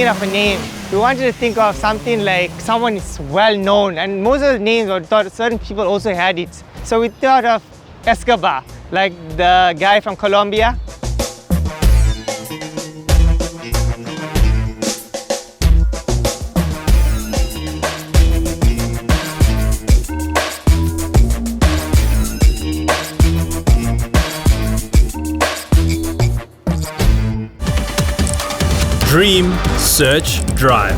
thinking of a name. We wanted to think of something like someone is well known, and most of the names we thought certain people also had it. So we thought of Escobar, like the guy from Colombia. Dream, search, drive.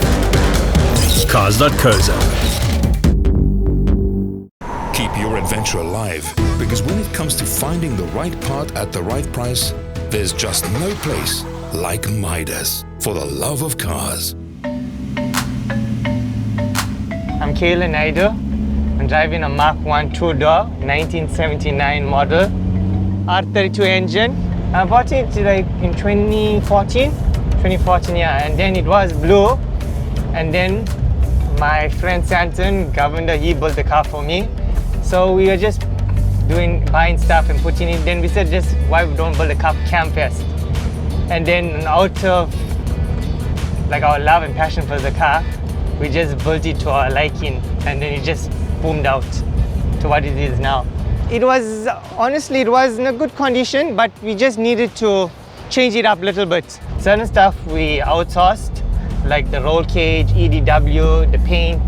Cars.co.za. Keep your adventure alive, because when it comes to finding the right part at the right price, there's just no place like Midas for the love of cars. I'm Kayla Naidu. I'm driving a Mk1 two-door 1979 model R32 engine. I bought it like in 2014, yeah, and then it was blue, and then my friend Santon, Governor, he built the car for me. So we were just buying stuff and putting it. Then we said, just why we don't build a car for Campfest? And then out of like our love and passion for the car, we just built it to our liking, and then it just boomed out to what it is now. It was, honestly, it was in a good condition, but we just needed to change it up a little bit. Certain stuff we outsourced, like the roll cage, EDW, the paint,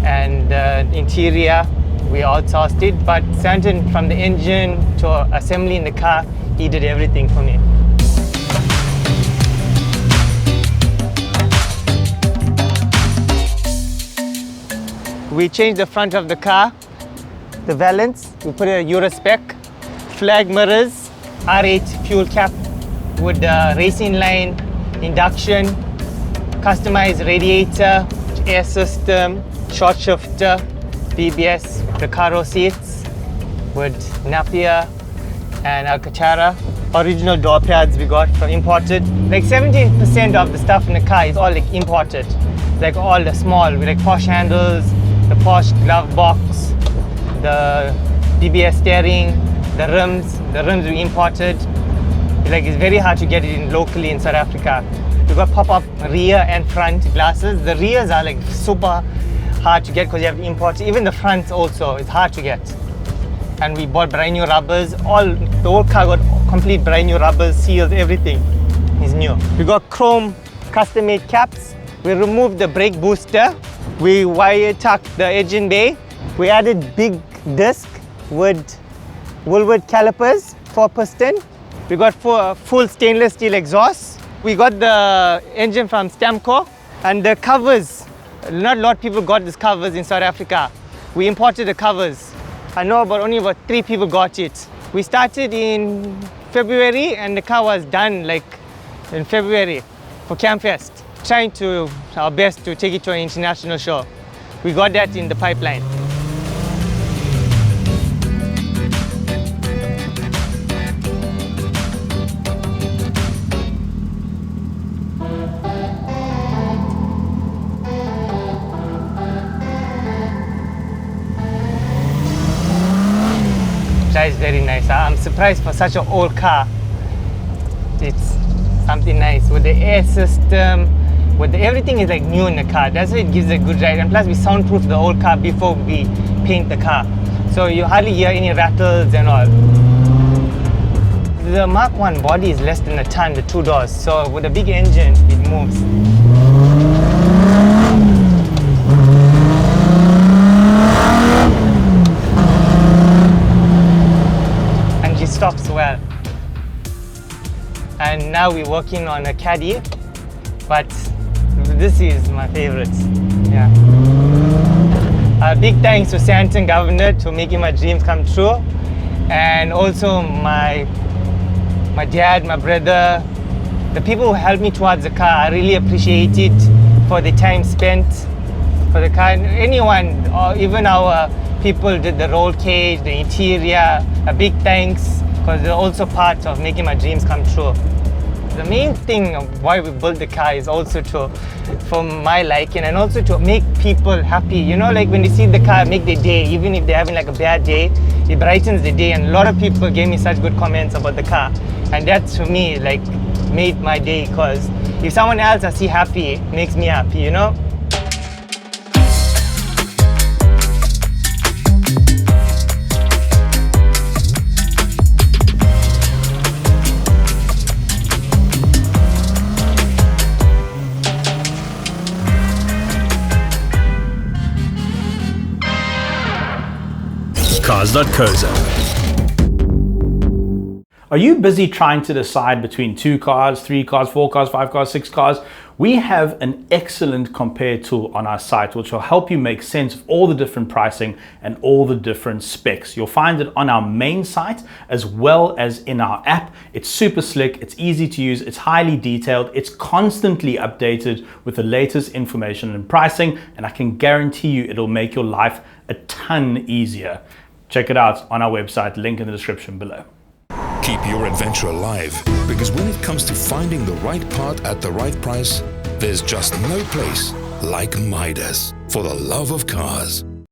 and the interior, we outsourced it. But Santon, from the engine to assembly in the car, he did everything for me. We changed the front of the car, the valance, we put a Euro spec, flag mirrors, R8 fuel cap with the racing line, induction, customized radiator, air system, short shifter, BBS, Recaro seats with Napier and Alcantara. Original door pads we got from imported. Like 17% of the stuff in the car is all like imported. Like all the small, like Porsche handles, the Porsche glove box, the BBS steering, the rims we imported. Like it's very hard to get it in locally in South Africa. We got pop-up rear and front glasses. The rears are like super hard to get because you have to import. Even the fronts also, it's hard to get. And we bought brand new rubbers. The whole car got complete brand new rubbers, seals, everything is new. We got chrome custom-made caps. We removed the brake booster. We wire tucked the engine bay. We added big disc with Woolworth calipers, 4-piston. We got full stainless steel exhaust. We got the engine from Stamco, and the covers. Not a lot of people got these covers in South Africa. We imported the covers. I know only about 3 people got it. We started in February, and the car was done like in February for Campfest. Trying our best to take it to an international show. We got that in the pipeline. Drives very nice. I'm surprised for such an old car. It's something nice with the air system. Everything is like new in the car. That's why it gives a good ride. And plus we soundproof the old car before we paint the car. So you hardly hear any rattles and all. The Mk1 body is less than a ton, the 2 doors. So with a big engine, it moves. And she stops well. And now we're working on a Caddy, but this is my favorite. Yeah. Big thanks to Santon Governor for making my dreams come true, and also my dad, my brother, the people who helped me towards the car. I really appreciate it for the time spent for the car. Anyone, or even our people did the roll cage, the interior. A big thanks, because they're also part of making my dreams come true. The main thing of why we built the car is also for my liking, and also to make people happy. You know, like when they see the car, make their day, even if they're having like a bad day, it brightens the day. And a lot of people gave me such good comments about the car, and that to me like made my day, because If someone else I see happy, it makes me happy, you know? Cars.co.za. Are you busy trying to decide between 2 cars, 3 cars, 4 cars, 5 cars, 6 cars? We have an excellent compare tool on our site which will help you make sense of all the different pricing and all the different specs. You'll find it on our main site as well as in our app. It's super slick, it's easy to use, it's highly detailed, it's constantly updated with the latest information and pricing, and I can guarantee you it'll make your life a ton easier. Check it out on our website, link in the description below. Keep your adventure alive, because when it comes to finding the right part at the right price, there's just no place like Midas. For the love of cars.